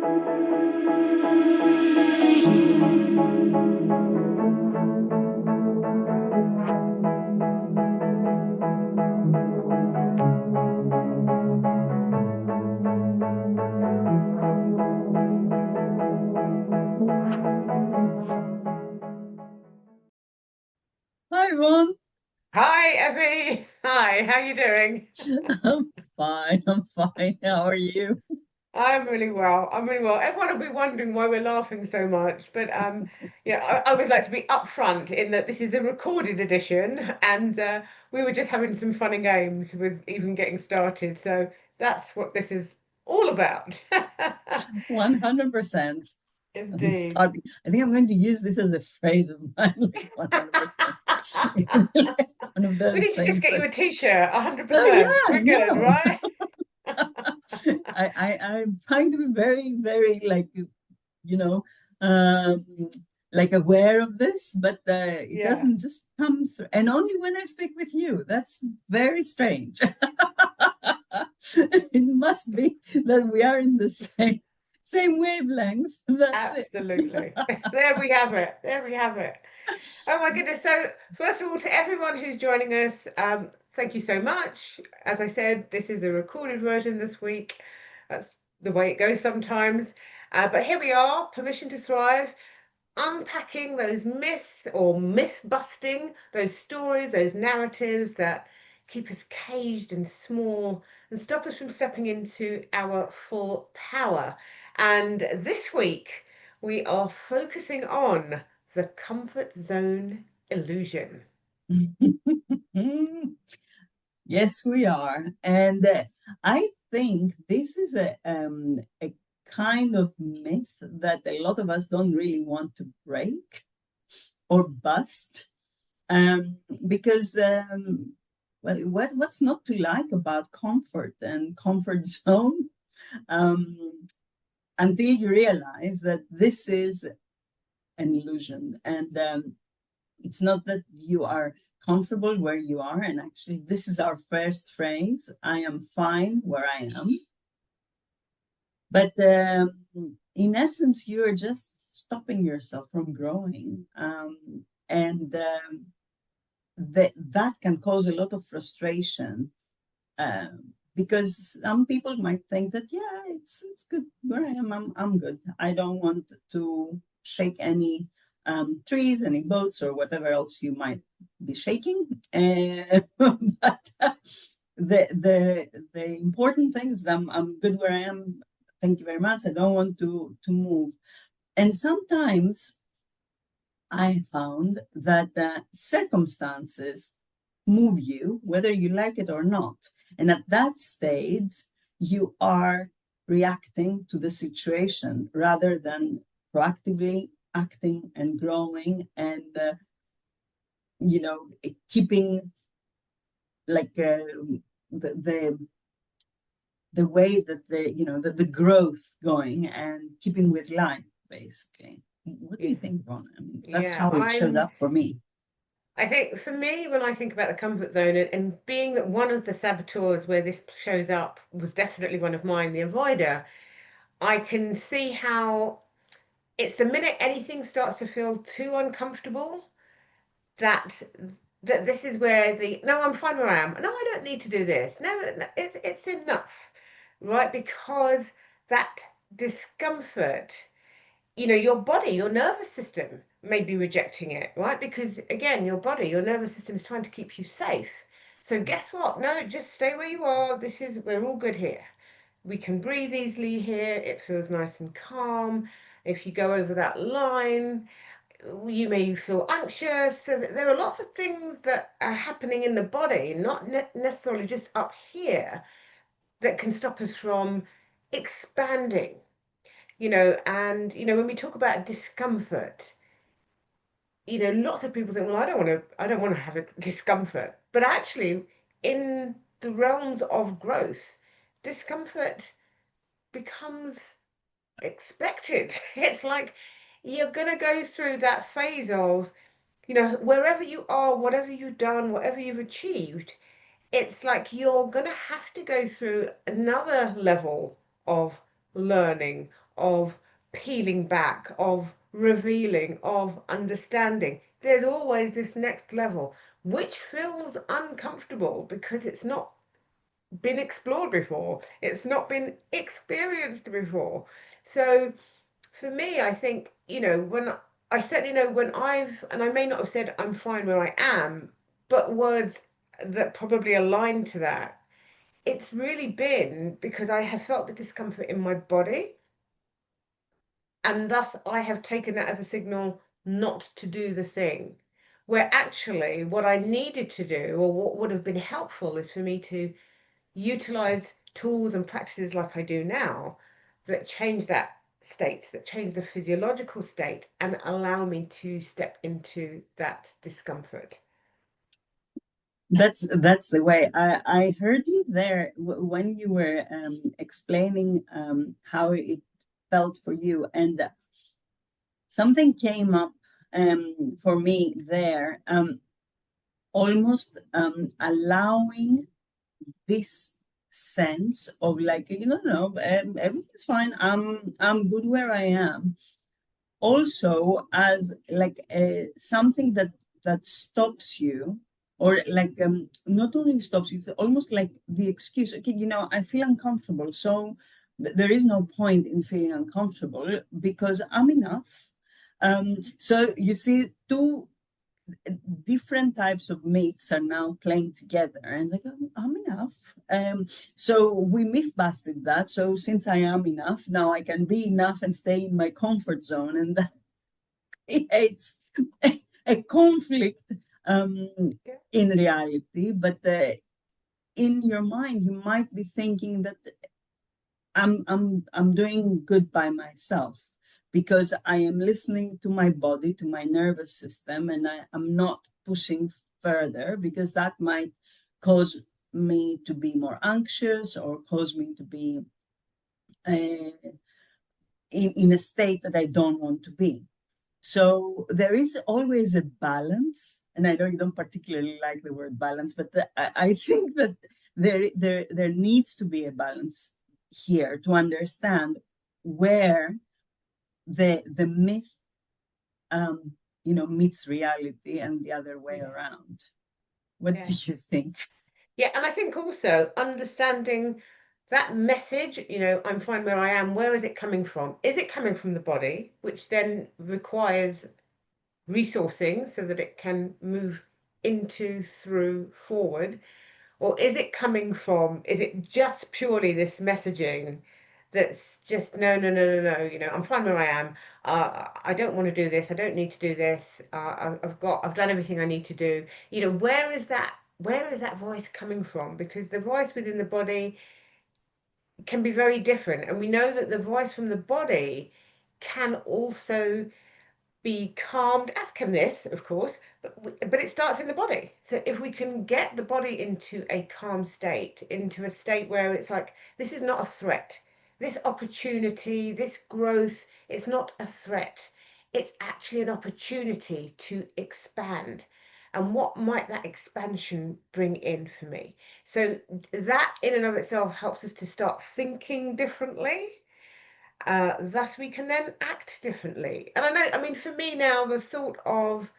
Hi, Yvonne. Hi, Evie. Hi, how you doing? I'm fine. I'm fine. How are you? I'm really well. I'm really well. Everyone will be wondering why we're laughing so much, but yeah, I always like to be upfront in that this is a recorded edition, and we were just having some fun and games with even getting started. So that's what this is all about. 100%. I'm Indeed. starting. I think I'm going to use this as a phrase of mine, like 100%. One of We those need to just things get you that, a t-shirt, oh 100%. yeah, I We're good, know. right? I'm trying to be very, very like, you know, um, like aware of this, but it Yeah. doesn't just come through. And only when I speak with you. That's very strange. It must be that we are in the same wavelength. That's it. Absolutely. There we have it. There we have it. Oh my goodness. So, first of all, to everyone who's joining us, thank you so much. As I said, this is a recorded version this week. That's the way it goes sometimes. But here we are, Permission to Thrive, unpacking those myths or myth busting, those stories, those narratives that keep us caged and small and stop us from stepping into our full power. And this week, we are focusing on the comfort zone illusion. Yes, we are. And I think this is a kind of myth that a lot of us don't really want to break or bust. Because well, what's not to like about comfort and comfort zone, um, until you realize that this is an illusion, and it's not that you are comfortable where you are. And actually, this is our first phrase: "I am fine where I am." But in essence, you're just stopping yourself from growing, and that can cause a lot of frustration, because some people might think that, yeah, it's good where I am. I'm good. I don't want to shake any trees, any boats, or whatever else you might be shaking. But the important thing is that I'm good where I am. Thank you very much. I don't want to move. And sometimes I found that the circumstances move you, whether you like it or not. And at that stage, you are reacting to the situation rather than proactively acting and growing and, keeping like the the way that the growth going and keeping with life, basically. What do Yeah, you think, Ron? I mean, that's yeah. how it showed up for me. I think for me, when I think about the comfort zone, and being that one of the saboteurs where this shows up was definitely one of mine, the avoider, I can see how it's the minute anything starts to feel too uncomfortable that this is where the no, I'm fine where I am. No, I don't need to do this. No, it's enough, right? Because that discomfort, your body, your nervous system may be rejecting it, right? Because again, your body, your nervous system is trying to keep you safe. So guess what? No, just stay where you are. We're all good here. We can breathe easily here. It feels nice and calm. If you go over that line, you may feel anxious. So there are lots of things that are happening in the body, not necessarily just up here, that can stop us from expanding. And when we talk about discomfort, lots of people think, well, I don't want to have a discomfort. But actually, in the realms of growth, discomfort becomes expected. It's like you're going to go through that phase of, wherever you are, whatever you've done, whatever you've achieved, it's like you're going to have to go through another level of learning, of peeling back, of revealing, of understanding. There's always this next level, which feels uncomfortable because it's not been explored before, it's not been experienced before. So for me, I think, when I certainly know when and I may not have said I'm fine where I am, but words that probably align to that, it's really been because I have felt the discomfort in my body, and thus I have taken that as a signal not to do the thing. Where actually, what I needed to do, or what would have been helpful, is for me to utilize tools and practices like I do now that change that state, that change the physiological state, and allow me to step into that discomfort. That's the way. I heard you there when you were explaining how it felt for you, and something came up for me there, almost allowing this sense of like, no, everything's fine. I'm good where I am. Also, as like something that stops you, or like not only stops you, it's almost like the excuse. Okay, I feel uncomfortable, so there is no point in feeling uncomfortable because I'm enough. So you see, two different types of myths are now playing together, and like, I'm enough. So we myth busted that. So since I am enough, now I can be enough and stay in my comfort zone, and that creates a conflict Yeah. in reality. But in your mind, you might be thinking that I'm doing good by myself because I am listening to my body, to my nervous system, and I'm not pushing further because that might cause me to be more anxious or cause me to be in a state that I don't want to be. So there is always a balance, and I know you don't particularly like the word balance, but I think that there needs to be a balance here to understand where the myth meets reality and the other way Yeah. around. What do Yeah. you think? Yeah, and I think also understanding that message, I'm fine where I am, where is it coming from? Is it coming from the body, which then requires resourcing so that it can move into, through, forward? Or is it coming from, is it just purely this messaging that's just, no, no, no, no, no, I'm fine where I am. I don't want to do this. I don't need to do this. I've done everything I need to do. Where is that voice coming from? Because the voice within the body can be very different. And we know that the voice from the body can also be calmed, as can this, of course, but it starts in the body. So if we can get the body into a calm state, into a state where it's like, this is not a threat. This opportunity, this growth, it's not a threat. It's actually an opportunity to expand. And what might that expansion bring in for me? So that in and of itself helps us to start thinking differently, thus we can then act differently. And I know, I mean, for me now, the thought of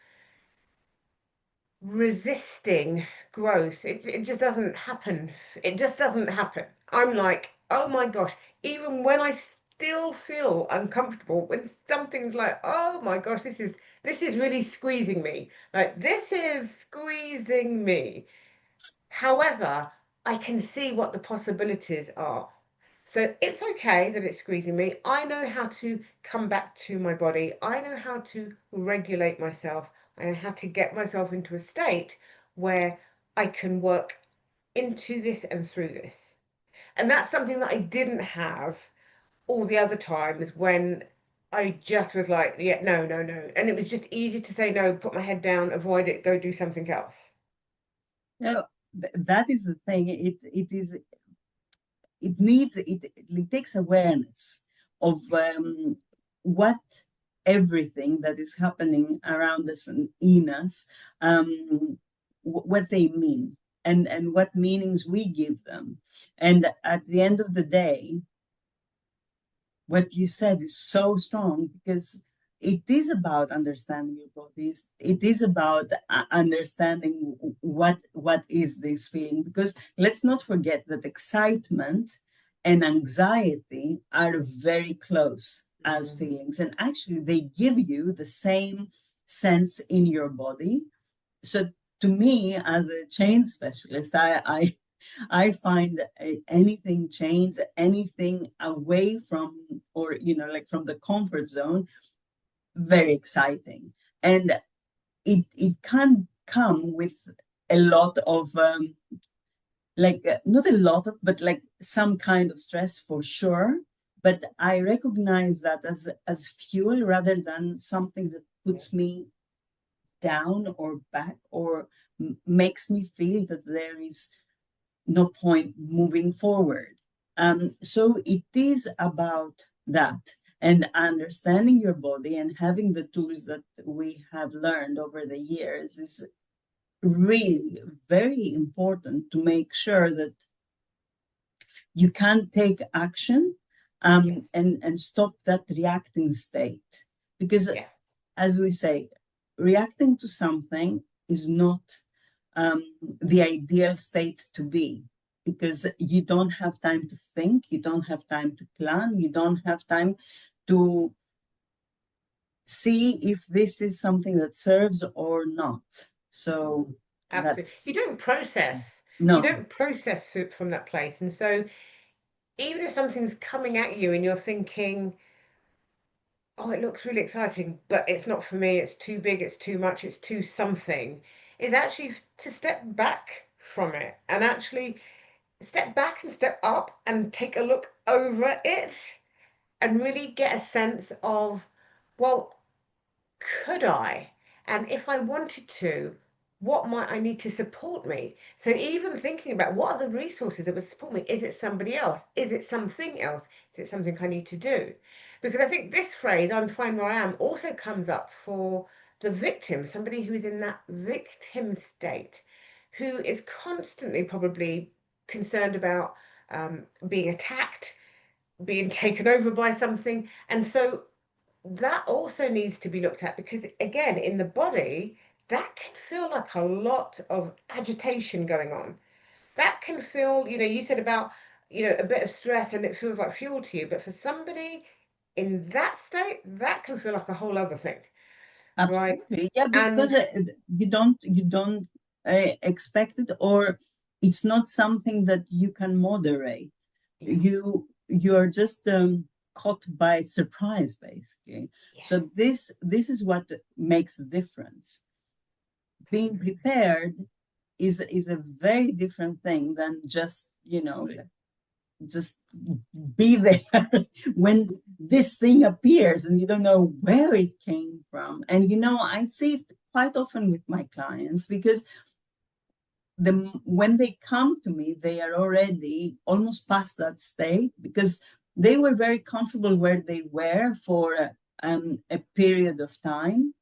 resisting growth, it just doesn't happen. It just doesn't happen. I'm like, oh my gosh, even when I still feel uncomfortable, when something's like, oh my gosh, this is really squeezing me. Like, this is squeezing me. However, I can see what the possibilities are. So it's okay that it's squeezing me. I know how to come back to my body. I know how to regulate myself. I know how to get myself into a state where I can work into this and through this. And that's something that I didn't have all the other times when I just was like, yeah, no, no, no. And it was just easy to say no, put my head down, avoid it, go do something else. No, that is the thing. It takes awareness of what everything that is happening around us and in us, what they mean, and what meanings we give them. And at the end of the day, what you said is so strong, because it is about understanding your bodies. It is about understanding what is this feeling. Because let's not forget that excitement and anxiety are very close as Mm. feelings, and actually they give you the same sense in your body. So to me, as a change specialist, I find anything change, anything away from, or like from the comfort zone, very exciting. And it can come with a lot of like not a lot of, but like some kind of stress for sure. But I recognize that as fuel rather than something that Yeah, puts me down or back, or makes me feel that there is no point moving forward. So it is about that, and understanding your body and having the tools that we have learned over the years is really very important to make sure that you can take action, yes, and stop that reacting state. Because, yeah, as we say, reacting to something is not the ideal state to be, because you don't have time to think, you don't have time to plan, you don't have time to see if this is something that serves or not. So absolutely. that's You no, don't process it from that place. And so even if something's coming at you and you're thinking, oh, it looks really exciting, but it's not for me, it's too big, it's too much, it's too something, is actually to step back from it and actually step back and step up and take a look over it and really get a sense of, well, could I? And if I wanted to, what might I need to support me? So even thinking about what are the resources that would support me? Is it somebody else? Is it something else? Is it something I need to do? Because I think this phrase, I'm fine where I am, also comes up for the victim, somebody who is in that victim state, who is constantly probably concerned about being attacked, being taken over by something. And so that also needs to be looked at because, again, in the body, that can feel like a lot of agitation going on. That can feel, you said about, a bit of stress and it feels like fuel to you. But for somebody in that state, that can feel like a whole other thing, right? absolutely, yeah, because And you don't expect it, or it's not something that you can moderate. yeah, You're just caught by surprise, basically. yeah, So this is what makes the difference. Being absolutely. prepared is a very different thing than just just be there when this thing appears and you don't know where it came from. And I see it quite often with my clients, because when they come to me, they are already almost past that state, because they were very comfortable where they were for a period of time.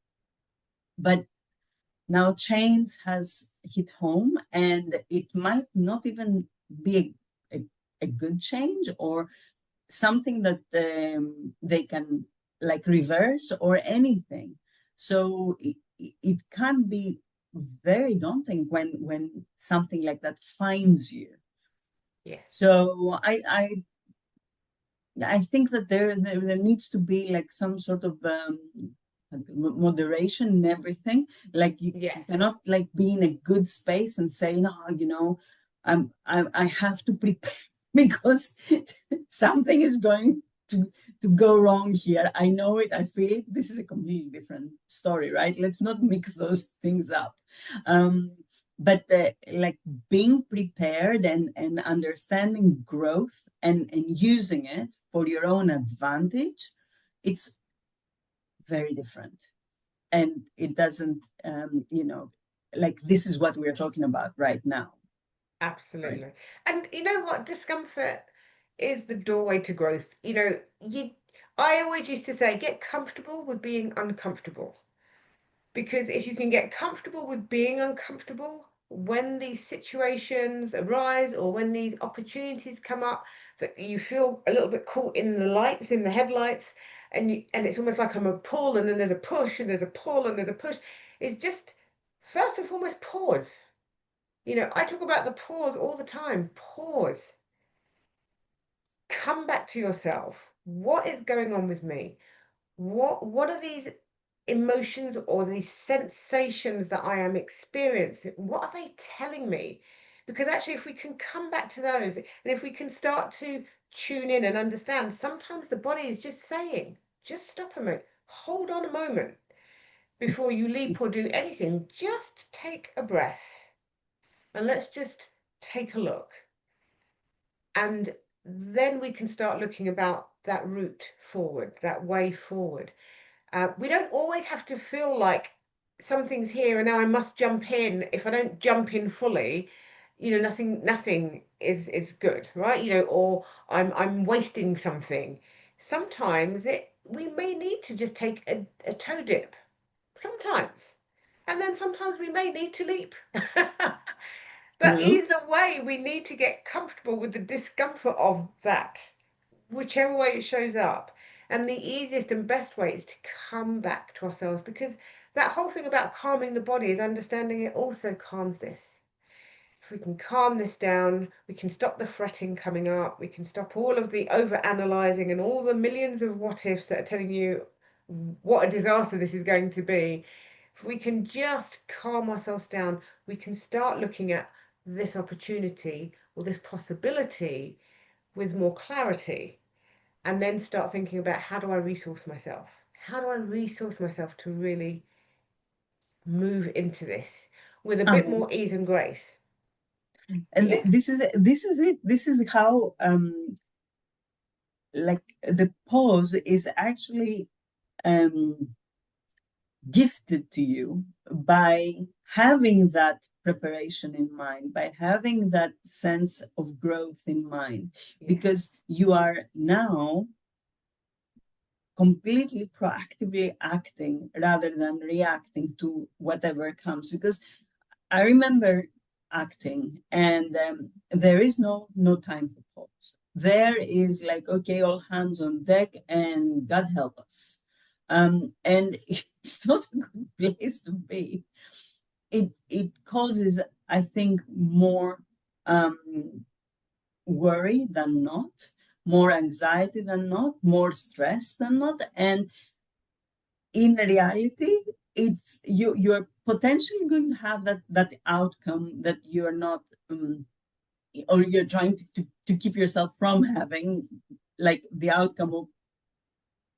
But now change has hit home, and it might not even be a good change, or something that they can like reverse or anything. So it can be very daunting when something like that finds you. Yes, So I think that there needs to be like some sort of moderation in everything. Like you yes, cannot like be in a good space and say, no, I have to prepare because something is going to go wrong here. I know it, I feel it. This is a completely different story, right? Let's not mix those things up. Um, but like being prepared and understanding growth and using it for your own advantage, it's very different. And it doesn't, like this is what we're talking about right now, right? absolutely. And you know what? Discomfort is the doorway to growth. I always used to say, get comfortable with being uncomfortable. Because if you can get comfortable with being uncomfortable, when these situations arise or when these opportunities come up, that you feel a little bit caught in the lights, in the headlights, and it's almost like I'm a pull and then there's a push and there's a pull and there's a push. It's just first and foremost pause. I talk about the pause all the time. Pause. Come back to yourself. What is going on with me? What are these emotions or these sensations that I am experiencing? What are they telling me? Because actually, if we can come back to those, and if we can start to tune in and understand, sometimes the body is just saying, just stop a moment, hold on a moment before you leap or do anything. Just take a breath and let's just take a look. And then we can start looking about that route forward, that way forward. We don't always have to feel like something's here and now I must jump in. If I don't jump in fully, nothing is good, right? Or I'm wasting something. Sometimes we may need to just take a toe dip. Sometimes. And then sometimes we may need to leap. But True. either way, we need to get comfortable with the discomfort of that, whichever way it shows up. And the easiest and best way is to come back to ourselves, because that whole thing about calming the body is understanding it also calms this. If we can calm this down, we can stop the fretting coming up, we can stop all of the over analyzing and all the millions of what ifs that are telling you what a disaster this is going to be. If we can just calm ourselves down, we can start looking at this opportunity or this possibility with more clarity, and then start thinking about, how do I resource myself? How do I resource myself to really move into this with a bit Um, more ease and grace? and Yeah, this is it. This is how like the pause is actually um gifted to you by having that preparation in mind, by having that sense of growth in mind, yeah, because you are now completely proactively acting rather than reacting to whatever comes. Because I remember acting, and there is no time for pause. There is like, okay, all hands on deck, and God help us. And it's not a good place to be. It causes, I think, more worry than not, more anxiety than not, more stress than not, and in reality, it's you're potentially going to have that outcome that you're not or you're trying to keep yourself from having, like the outcome of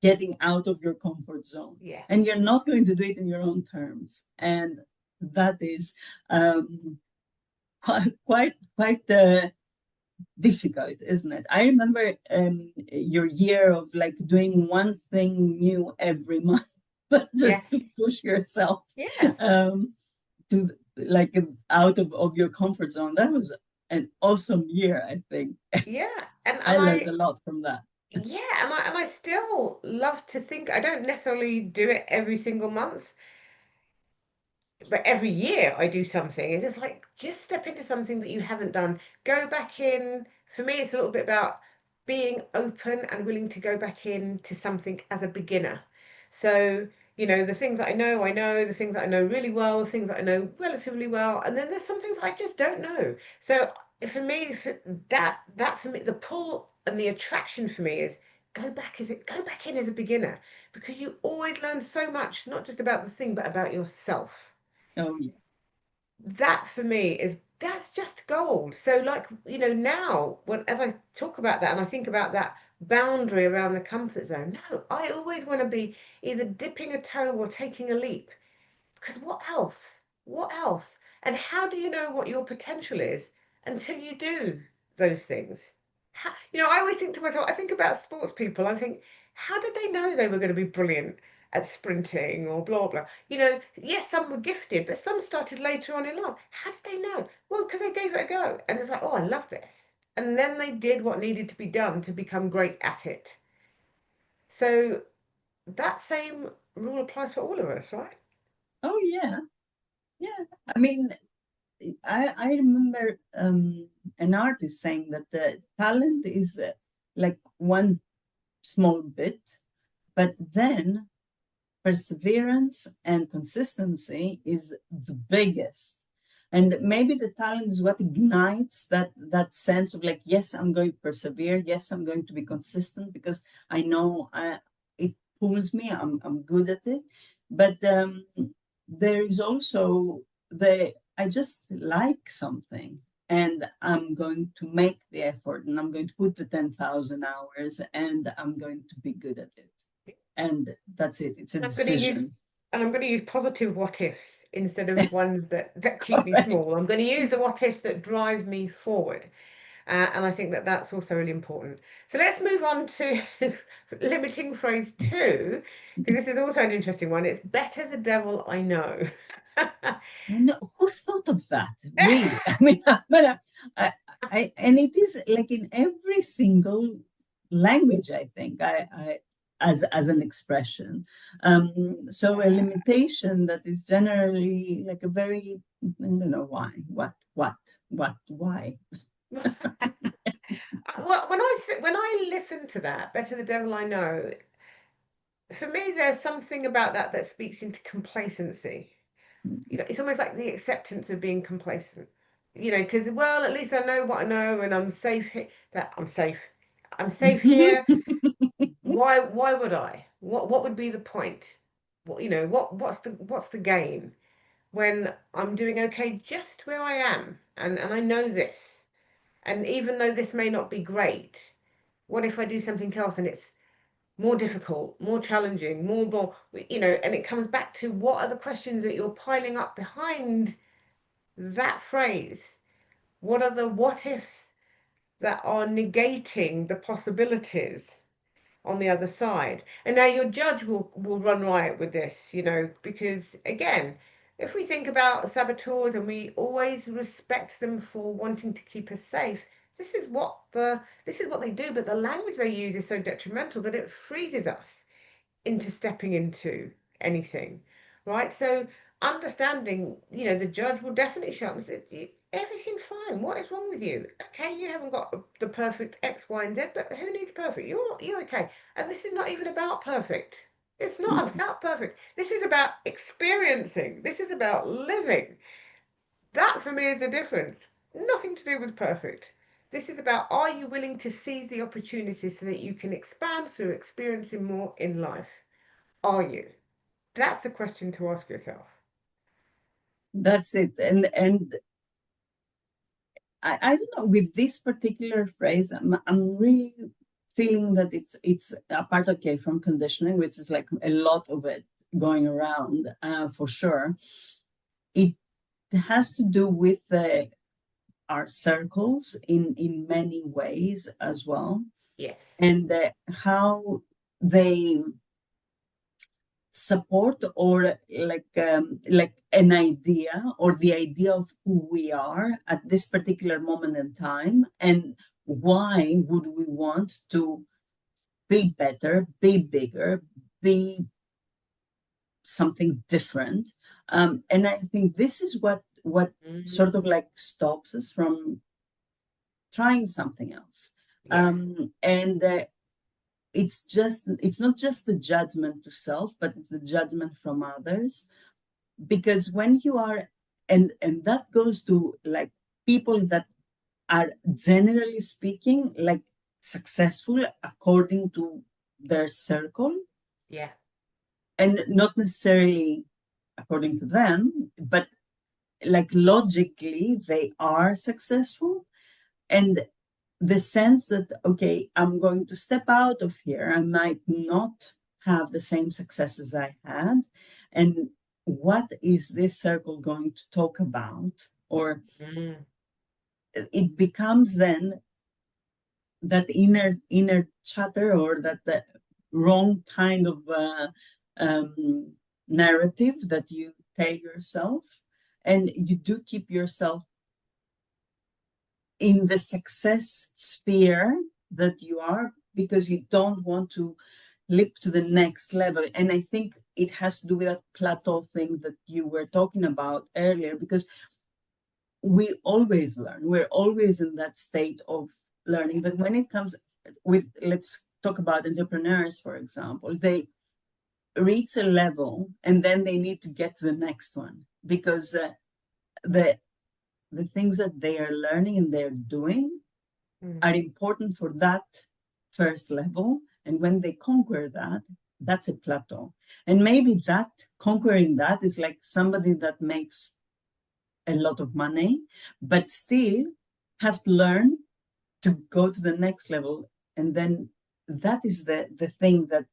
getting out of your comfort zone, yeah. and you're not going to do it in your own terms, and that is quite difficult, isn't it? I remember your year of like doing one thing new every month, Yes, just to push yourself yes, um, to like out of your comfort zone. That was an awesome year, I think. yeah. And I and learned a I lot from that. yeah, and I still love to think. I don't necessarily do it every single month, but every year I do something. It's just like, just step into something that you haven't done. Go back in. For me, it's a little bit about being open and willing to go back in to something as a beginner. So, the things that I know, the things that I know really well, the things that I know relatively well, and then there's some things I just don't know. So for me, that for me, the pull and the attraction for me is go back in as a beginner, because you always learn so much, not just about the thing, but about yourself. Oh yeah. That for me that's just gold. So like, now when as I talk about that and I think about that boundary around the comfort zone, no, I always want to be either dipping a toe or taking a leap, because what else? What else? And how do you know what your potential is until you do those things? I always think to myself, I think about sports people, I think, how did they know they were going to be brilliant at sprinting or blah, blah? Yes, some were gifted, but some started later on in life. How did they know? Well, because they gave it a go. And it's like, oh, I love this. And then they did what needed to be done to become great at it. So that same rule applies for all of us, right? Oh yeah. Yeah. I mean, I remember. an artist saying that the talent is like one small bit, but then perseverance and consistency is the biggest. And maybe the talent is what ignites that sense of like, yes, I'm going to persevere. Yes, I'm going to be consistent because I know it pulls me. I'm good at it. But there is also I just like something, and I'm going to make the effort, and I'm going to put the 10,000 hours, and I'm going to be good at it. And that's it. It's a I'm going to use decision. and I'm going to use positive what ifs instead of ones that keep me Correct. small. I'm going to use the what ifs that drive me forward. And I think that that's also really important. So let's move on to limiting phrase two, because this is also an interesting one. It's better the devil I know. No, who thought of that? Really? I mean, and it is like in every single language, I think, as an expression. So a limitation that is generally like a very, I don't know why, why. Well, when I listen to that, better the devil I know, for me, there's something about that that speaks into complacency. It's almost like the acceptance of being complacent. Because well, at least I know what I know, and I'm safe here. That I'm safe. I'm safe here. Why would I? What would be the point? What's the gain when I'm doing okay just where I am, and I know this. And even though this may not be great, what if I do something else and it's more difficult, more challenging, and it comes back to what are the questions that you're piling up behind that phrase? What are the what ifs that are negating the possibilities on the other side? And now your judge will run riot with this, because again, if we think about saboteurs and we always respect them for wanting to keep us safe, this is what they do, but the language they use is so detrimental that it freezes us into stepping into anything, right? So understanding, the judge will definitely show up and say, everything's fine. What is wrong with you? Okay, you haven't got the perfect X, Y, and Z, but who needs perfect? You're okay. And this is not even about perfect. It's not about perfect. This is about experiencing. This is about living. That for me is the difference. Nothing to do with perfect. This is about, are you willing to seize the opportunities so that you can expand through experiencing more in life? Are you? That's the question to ask yourself. That's it. And I don't know, with this particular phrase, I'm really feeling that it's a part, okay, from conditioning, which is like a lot of it going around, for sure. It has to do with our circles in many ways as well, Yes. and how they support, or like an idea, or the idea of who we are at this particular moment in time, and why would we want to be better, be bigger, be something different. And I think this is what sort of Mm, like stops us from trying something else. yeah. And it's not just the judgment to self, but it's the judgment from others. Because when you are, and that goes to like people that are, generally speaking, like successful according to their circle, Yeah. and not necessarily according to them, but like logically they are successful. And the sense that, okay, I'm going to step out of here, I might not have the same success as I had, and what is this circle going to talk about? Or Mm, it becomes then that inner chatter, or that the wrong kind of narrative that you tell yourself, and you do keep yourself in the success sphere that you are, because you don't want to leap to the next level. And I think it has to do with that plateau thing that you were talking about earlier, because we always learn. We're always in that state of learning. But when it comes with, let's talk about entrepreneurs, for example, they reach a level and then they need to get to the next one, because the things that they are learning and they're doing are important for that first level. And when they conquer that, that's a plateau. And maybe that conquering that is like somebody that makes a lot of money, but still have to learn to go to the next level. And then that is the thing that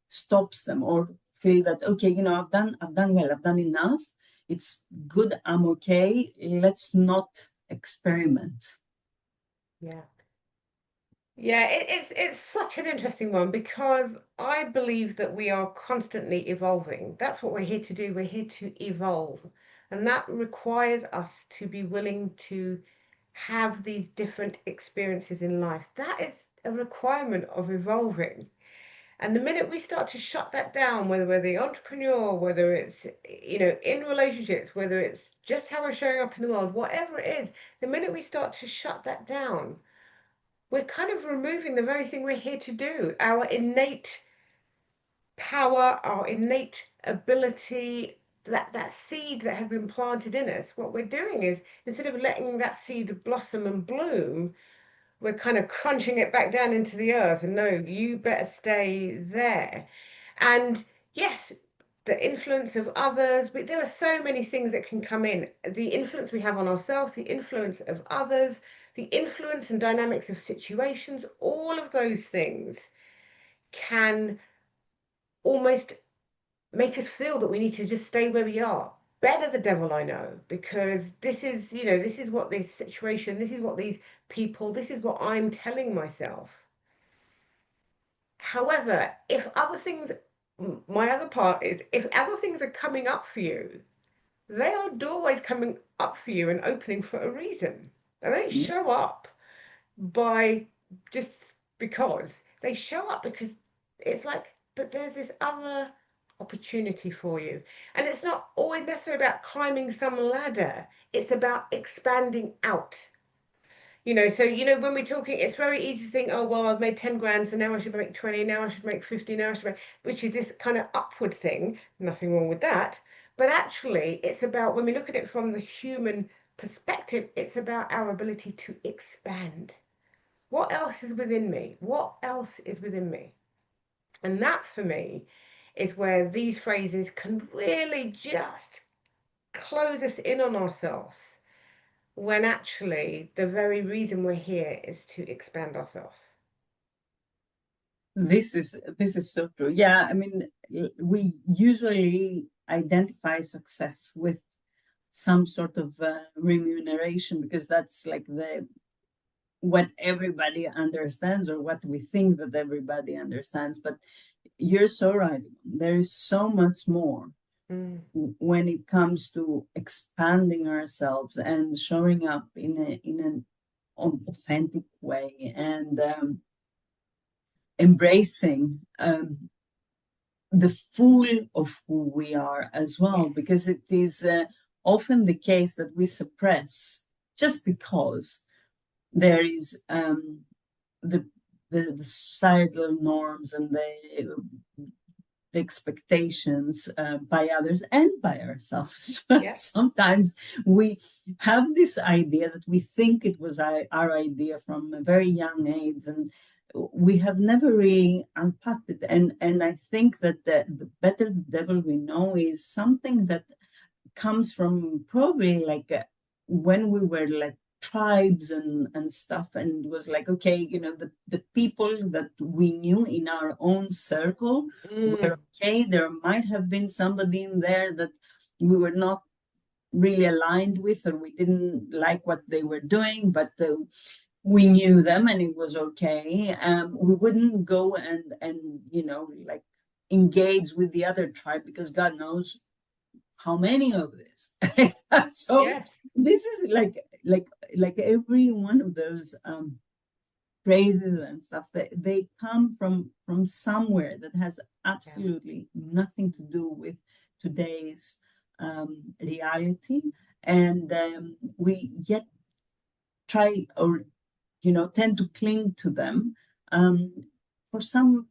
stops them, or feel that, okay, I've done well, I've done enough. It's good, I'm okay. Let's not experiment. Yeah. Yeah, it's such an interesting one, because I believe that we are constantly evolving. That's what we're here to do. We're here to evolve. And that requires us to be willing to have these different experiences in life. That is a requirement of evolving. And the minute we start to shut that down, whether we're the entrepreneur, whether it's, in relationships, whether it's just how we're showing up in the world, whatever it is, the minute we start to shut that down, we're kind of removing the very thing we're here to do. Our innate power, our innate ability, that seed that has been planted in us, what we're doing is, instead of letting that seed blossom and bloom, we're kind of crunching it back down into the earth. And no, you better stay there. And yes, the influence of others, but there are so many things that can come in. The influence we have on ourselves, the influence of others, the influence and dynamics of situations, all of those things can almost make us feel that we need to just stay where we are. Better the devil I know, because this is what this situation, this is what these people, this is what I'm telling myself. However, if other things, my other part is, if other things are coming up for you, they are doorways coming up for you and opening for a reason. They don't Yeah. show up by just because. They show up because it's like, but there's this other opportunity for you. And it's not always necessarily about climbing some ladder, it's about expanding out. So when we're talking, it's very easy to think, oh well, I've made 10 grand, so now I should make 20, now I should make 50, now I should make, which is this kind of upward thing. Nothing wrong with that. But actually, it's about, when we look at it from the human perspective, it's about our ability to expand. What else is within me? What else is within me? And that for me is where these phrases can really just close us in on ourselves, when actually the very reason we're here is to expand ourselves. This is so true. Yeah, I mean, we usually identify success with some sort of remuneration, because that's like what everybody understands, or what we think that everybody understands. But you're so right. There is so much more when it comes to expanding ourselves and showing up in an authentic way, and embracing the full of who we are as well. Yes. Because it is often the case that we suppress just because there is the societal norms and the expectations by others and by ourselves. Yeah. Sometimes we have this idea that we think it was our idea from a very young age, and we have never really unpacked it. And I think that the better the devil we know is something that comes from probably like when we were like tribes and stuff, and it was like, okay, the people that we knew in our own circle were okay. There might have been somebody in there that we were not really aligned with, or we didn't like what they were doing, but we knew them and it was okay. We wouldn't go and like engage with the other tribe, because God knows how many of this. So Yes. this is like every one of those phrases and stuff, that they come from somewhere that has absolutely nothing to do with today's reality. and we yet try, or tend to cling to them for some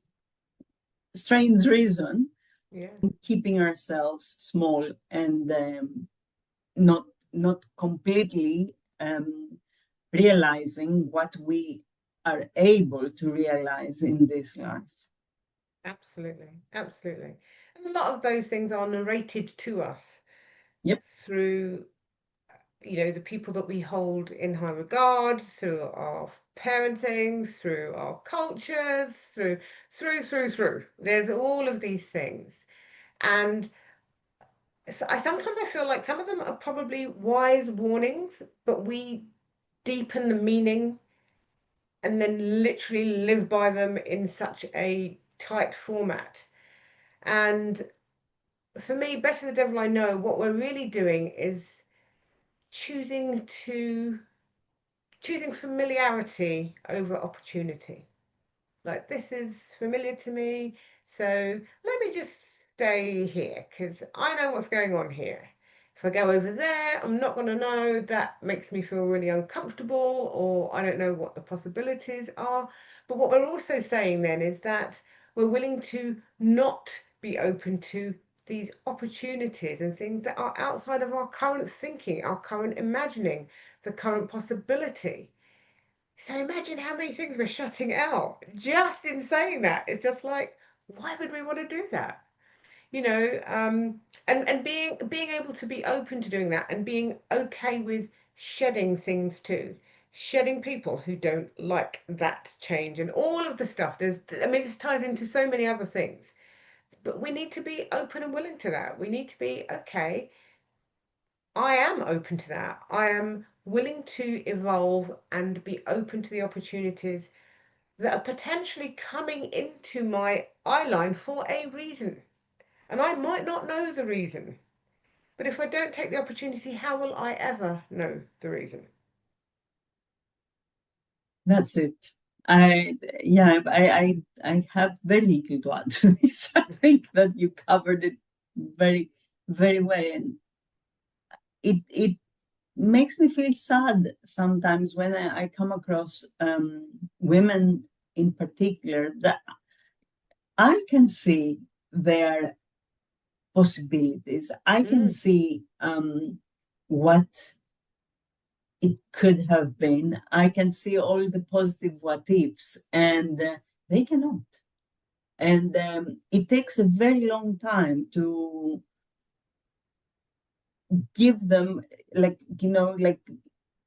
strange reason, Yeah, keeping ourselves small and not completely realizing what we are able to realize in this life. absolutely, absolutely. And a lot of those things are narrated to us Yep. through, the people that we hold in high regard, through our parenting, through our cultures, through. There's all of these things. And I sometimes feel like some of them are probably wise warnings, but we deepen the meaning and then literally live by them in such a tight format. And for me, Better the Devil I Know, what we're really doing is choosing to choosing familiarity over opportunity. Like, this is familiar to me, so let me just stay here because I know what's going on here. If I go over there, I'm not going to know. That makes me feel really uncomfortable, or I don't know what the possibilities are. But what we're also saying then is that we're willing to not be open to these opportunities and things that are outside of our current thinking, our current imagining, the current possibility. So imagine how many things we're shutting out just in saying that. It's just like, why would we want to do that? And being able to be open to doing that and being okay with shedding things too, shedding people who don't like that change and all of the stuff. This ties into so many other things, but we need to be open and willing to that. We need to be okay. I am open to that. I am willing to evolve and be open to the opportunities that are potentially coming into my eye line for a reason. And I might not know the reason. But if I don't take the opportunity, how will I ever know the reason? That's it. I yeah, I have very little to add to this. I think that you covered it very, very well, and it makes me feel sad sometimes when I come across women in particular that I can see their possibilities. I can Mm, see what it could have been. I can see all the positive what ifs, and they cannot. And it takes a very long time to give them, like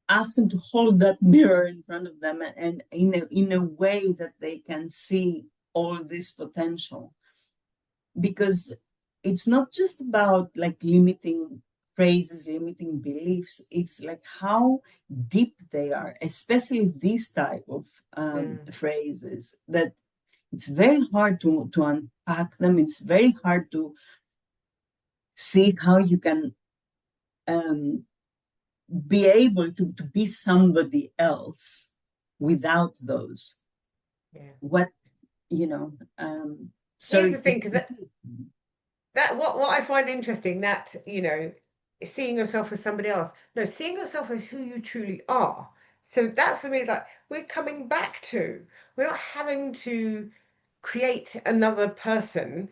ask them to hold that mirror in front of them, and in a way that they can see all this potential, because it's not just about like limiting phrases, limiting beliefs. It's like how deep they are, especially this type of mm, phrases, that it's very hard to unpack them. It's very hard to see how you can um, be able to be somebody else without those. yeah. What, you know, Here's so the thing, because that what I find interesting, that seeing yourself as somebody else. No, seeing yourself as who you truly are. So that for me is like we're coming back to. We're not having to create another person.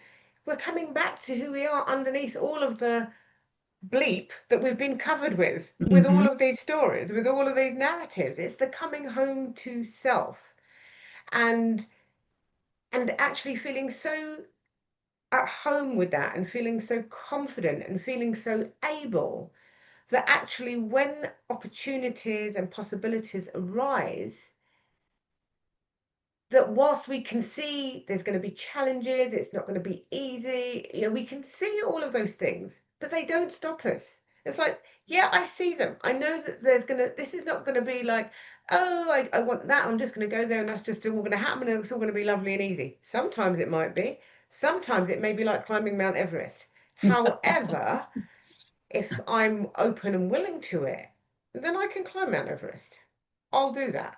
We're coming back to who we are underneath all of the bleep that we've been covered with all Mhm. of these stories, with all of these narratives. It's the coming home to self, and actually feeling so at home with that and feeling so confident and feeling so able that actually when opportunities and possibilities arise, that whilst we can see there's going to be challenges, it's not going to be easy, we can see all of those things, but they don't stop us. It's like, yeah, I see them. I know that this is not going to be like, oh, I want that. I'm just going to go there and that's just all going to happen and it's all going to be lovely and easy. Sometimes it might be. Sometimes it may be like climbing Mount Everest. However, if I'm open and willing to it, then I can climb Mount Everest. I'll do that.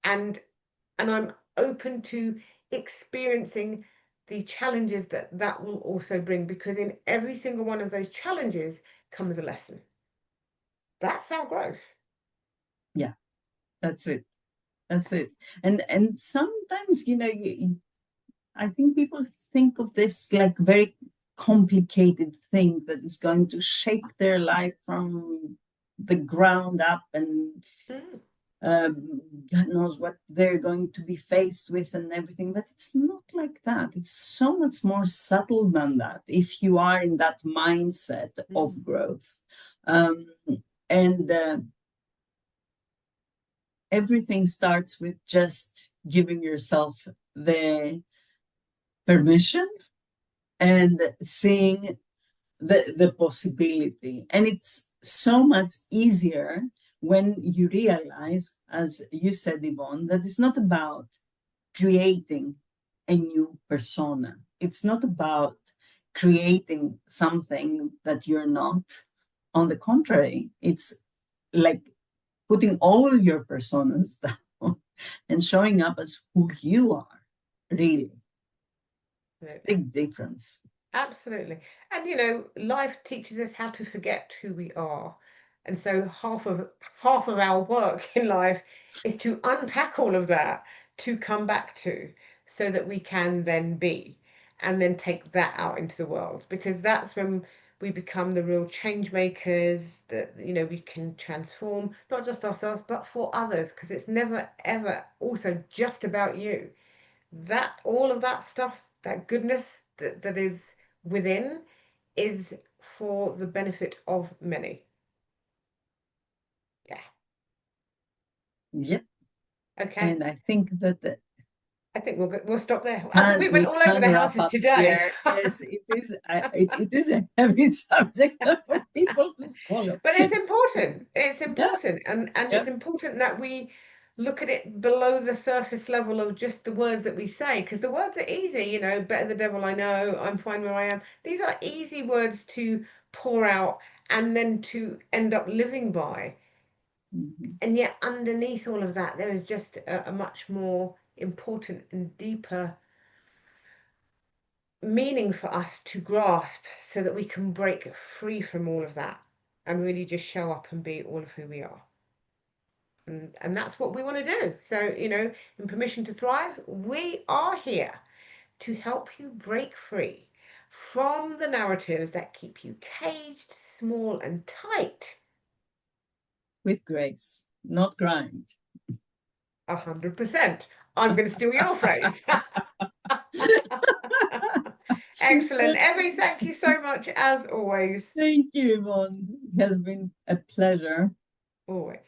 And I'm open to experiencing the challenges that will also bring, because in every single one of those challenges comes a lesson. That's our growth. Yeah, that's it. That's it. And sometimes, I think people think of this like very complicated thing that is going to shake their life from the ground up, and Mm. God knows what they're going to be faced with and everything. But it's not like that. It's so much more subtle than that if you are in that mindset Mm. of growth. Um, and everything starts with just giving yourself the permission and seeing the possibility. And it's so much easier when you realize, as you said, Yvonne, that it's not about creating a new persona. It's not about creating something that you're not. On the contrary, it's like putting all your personas down and showing up as who you are, really. Absolutely. Big difference. Absolutely. And you know, life teaches us how to forget who we are. And so half of our work in life is to unpack all of that to come back to so that we can then be and then take that out into the world because that's when we become the real change makers that we can transform not just ourselves but for others because it's never ever also just about you that all of that stuff, that goodness that is within, is for the benefit of many. Yeah. Yep. Okay. And I think that I think we'll stop there. I think we went we all over can the wrap houses up today. here. Yes, it is. It is a heavy subject for people to swallow. But it's important. It's Yeah, important, and yeah. it's important that we look at it below the surface level of just the words that we say, because the words are easy. Better the devil I know. I'm fine where I am. These are easy words to pour out and then to end up living by. Mhm. And yet, underneath all of that, there is just a much more important and deeper meaning for us to grasp so that we can break free from all of that and really just show up and be all of who we are. And that's what we want to do. So, in Permission to Thrive, we are here to help you break free from the narratives that keep you caged, small, and tight. With grace, not grind. 100%. I'm going to steal your phrase. Excellent. Evie, thank you so much as always. Thank you, Yvonne. It has been a pleasure. Always.